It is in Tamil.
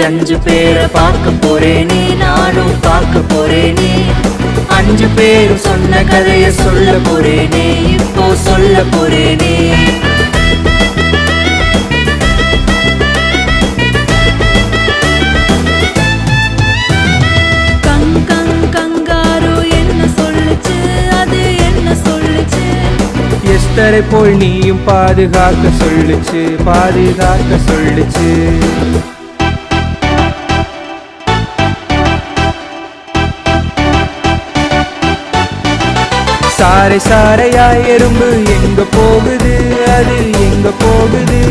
5 பேரை பார்க்க போறேனே, நானும் பார்க்க போறேனே. 5 பேரும் சொன்ன கதைய சொல்ல போறேனே, இப்போ சொல்ல போறேனே. எஸ்தரை போல் நீயும் பாதுகாக்க சொல்லுச்சு, பாதுகாக்க சொல்லுச்சு. சாரை சாரையாய் எறும்பு எங்க போகுது, அது எங்க போகுது?